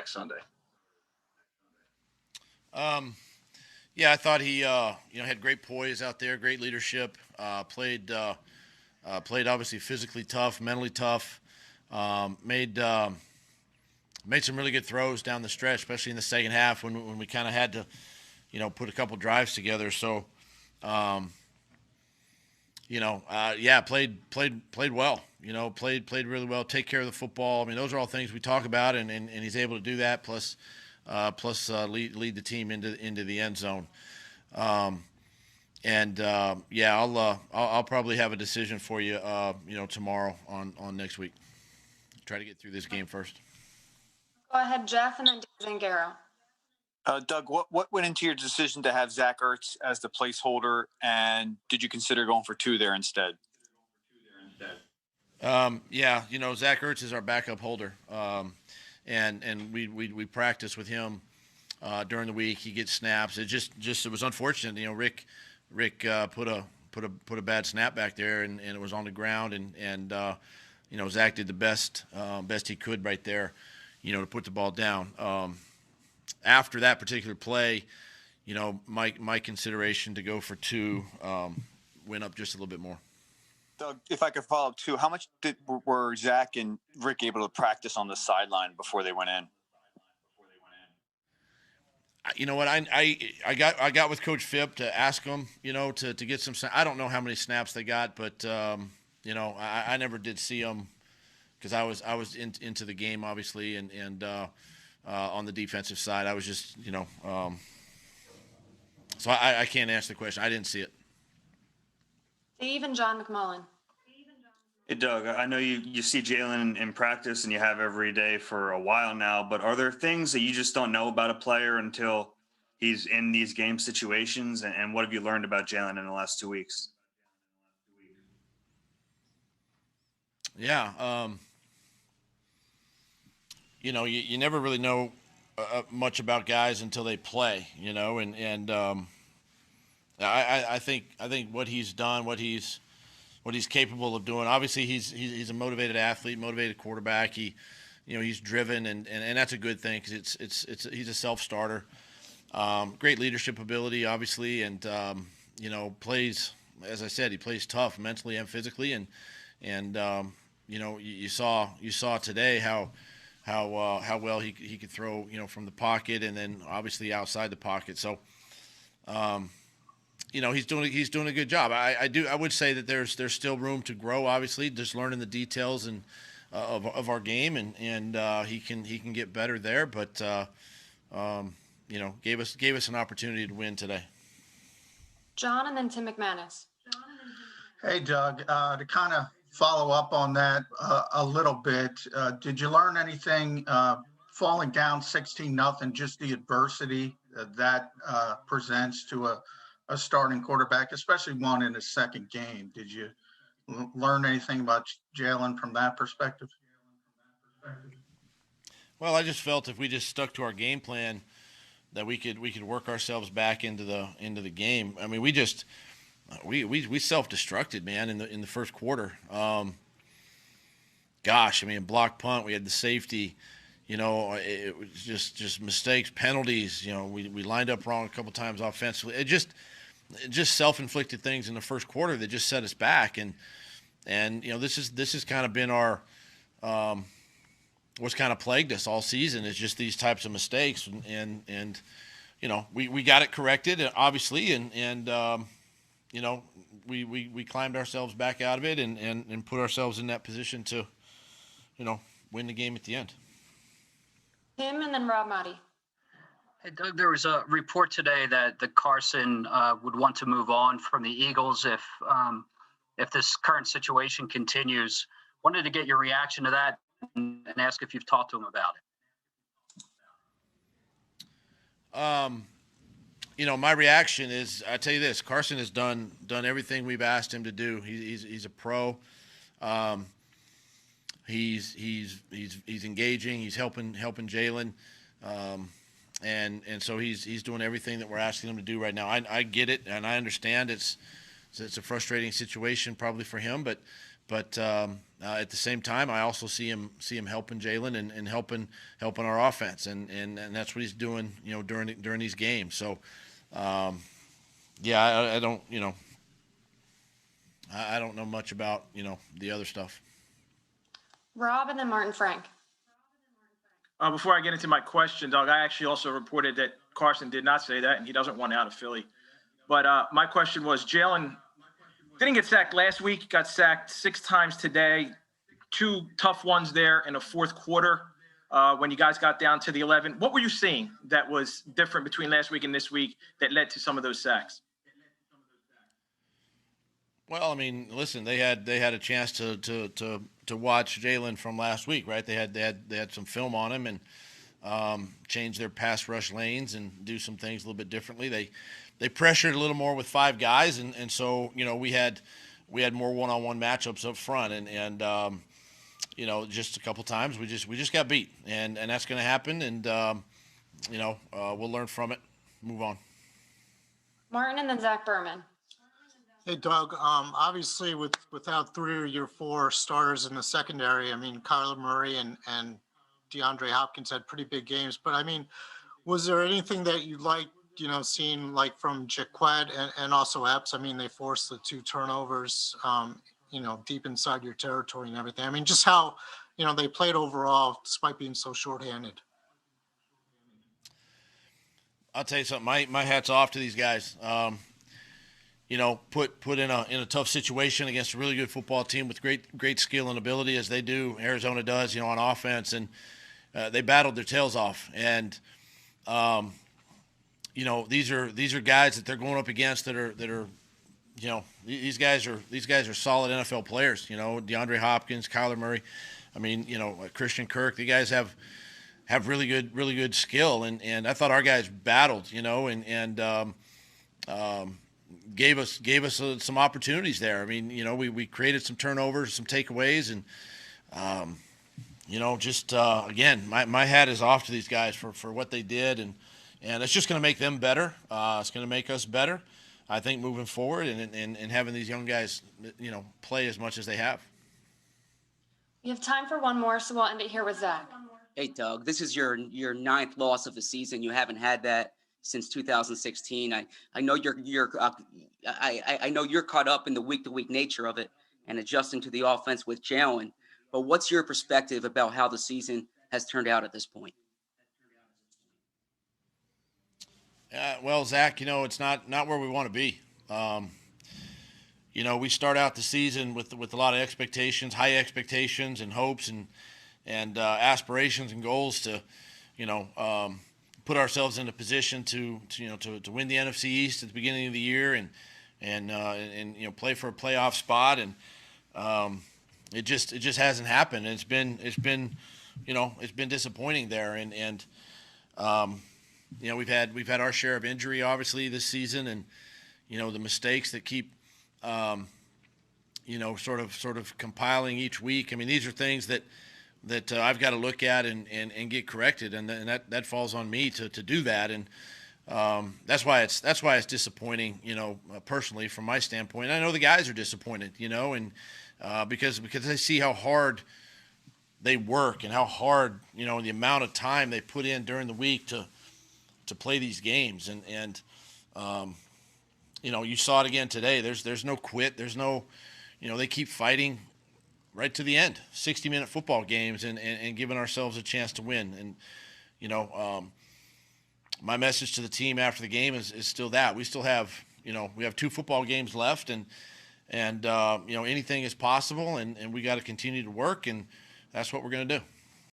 next Sunday. Yeah, I thought he had great poise out there, great leadership. Played obviously physically tough, mentally tough. Made some really good throws down the stretch, especially in the second half when we kind of had to put a couple drives together. So um, played well. Played really well. Take care of the football. I mean, those are all things we talk about, and he's able to do that. Plus lead the team into the end zone. Um, I'll probably have a decision for you, tomorrow on next week. Try to get through this game first. Go ahead, Jeff, and then Zangaro. Doug, what went into your decision to have Zach Ertz as the placeholder, and did you consider going for two there instead? Zach Ertz is our backup holder, and we practice with him during the week. He gets snaps. It was unfortunate. Rick put a bad snap back there, and it was on the ground, and Zach did the best he could right there, to put the ball down. After that particular play, my consideration to go for two went up just a little bit more. Doug, if I could follow up too, how much were Zach and Rick able to practice on the sideline before they went in? You know what? I got with Coach Phipp to ask them, to get some. I don't know how many snaps they got, but I never did see them because I was into the game obviously, and on the defensive side, I was just so I can't answer the question. I didn't see it. Steve and John McMullen. Hey, Doug, I know you see Jalen in practice and you have every day for a while now, but are there things that you just don't know about a player until he's in these game situations? And what have you learned about Jalen in the last 2 weeks? Yeah. You never really know much about guys until they play, I think what he's done, what he's capable of doing. Obviously, he's a motivated athlete, motivated quarterback. He's driven, and that's a good thing because he's a self-starter. Great leadership ability, obviously, and plays, as I said, he plays tough mentally and physically, and you saw today how well he could throw, from the pocket and then obviously outside the pocket. So. He's doing a good job. I would say that there's still room to grow. Obviously, just learning the details and of our game, and he can get better there. But gave us an opportunity to win today. John and then Tim McManus. Hey, Doug. To kind of follow up on that a little bit, did you learn anything falling down 16-0? Just the adversity that presents to a starting quarterback, especially one in his second game. Did you learn anything about Jalen from that perspective? Well, I just felt if we just stuck to our game plan, that we could work ourselves back into the game. I mean, we self-destructed, man, in the first quarter. Block punt, we had the safety. It was just mistakes, penalties. We lined up wrong a couple times offensively. It just self-inflicted things in the first quarter that just set us back, and this has kind of been our what's kind of plagued us all season is just these types of mistakes, and we got it corrected obviously, and we climbed ourselves back out of it and put ourselves in that position to win the game at the end. Tim and then Rob Maaddi. Hey, Doug, there was a report today that the Carson would want to move on from the Eagles if this current situation continues. Wanted to get your reaction to that and ask if you've talked to him about it. My reaction is, I tell you this: Carson has done everything we've asked him to do. He's a pro. He's engaging. He's helping Jalen. And so he's doing everything that we're asking him to do right now. I get it, and I understand it's a frustrating situation probably for him, but at the same time, I also see him helping Jalen and helping our offense, and that's what he's doing, during these games. So, yeah, I don't, I don't know much about, the other stuff. Rob and then Martin Frank. Before I get into my question, Doug, I actually also reported that Carson did not say that, and he doesn't want out of Philly. But my question was, Jalen didn't get sacked last week, got sacked 6 times today, 2 tough ones there in the fourth quarter when you guys got down to the 11. What were you seeing that was different between last week and this week that led to some of those sacks? Well, I mean, listen, they had a chance to watch Jalen from last week, right? They had some film on him and change their pass rush lanes and do some things a little bit differently. They pressured a little more with 5 guys, and so we had more one-on-one matchups up front, and just a couple times we just got beat, and that's going to happen, and we'll learn from it, move on. Martin and then Zach Berman. Hey, Doug, obviously without 3 of your 4 starters in the secondary, I mean, Kyler Murray and DeAndre Hopkins had pretty big games, but I mean, was there anything that you liked, seeing like from Jaquette and also Epps? I mean, they forced the 2 turnovers, deep inside your territory and everything. I mean, just how, they played overall despite being so shorthanded. I'll tell you something, my hat's off to these guys. Put in a tough situation against a really good football team with great skill and ability, as they do. Arizona does, on offense, and they battled their tails off. And these are guys that they're going up against that are these guys are solid NFL players. DeAndre Hopkins, Kyler Murray, I mean, Christian Kirk. The guys have really good skill, and I thought our guys battled, and gave us some opportunities there. I mean, we created some turnovers, some takeaways, and again, my hat is off to these guys for what they did, and it's just going to make them better. It's going to make us better, I think, moving forward, and having these young guys, play as much as they have. We have time for one more, so we'll end it here with Zach. Hey, Doug, this is your 9th loss of the season. You haven't had that since 2016. I know I know you're caught up in the week-to-week nature of it and adjusting to the offense with Jalen. But what's your perspective about how the season has turned out at this point? Well, Zach, it's not where we want to be. We start out the season with a lot of expectations, high expectations and hopes and aspirations and goals to, put ourselves in a position to win the NFC East at the beginning of the year and play for a playoff spot, and it just hasn't happened. And it's been disappointing there, and we've had our share of injury obviously this season, and the mistakes that keep sort of compiling each week. I mean, these are things that I've got to look at and get corrected, and that falls on me to do that, and that's why it's disappointing, personally from my standpoint. I know the guys are disappointed, and because they see how hard they work and how hard, the amount of time they put in during the week to play these games, and you saw it again today. There's no quit. There's no, they keep fighting right to the end, 60-minute football games, and giving ourselves a chance to win. And, my message to the team after the game is still that. We still have, we have 2 football games left, and anything is possible, and we got to continue to work, and that's what we're going to do.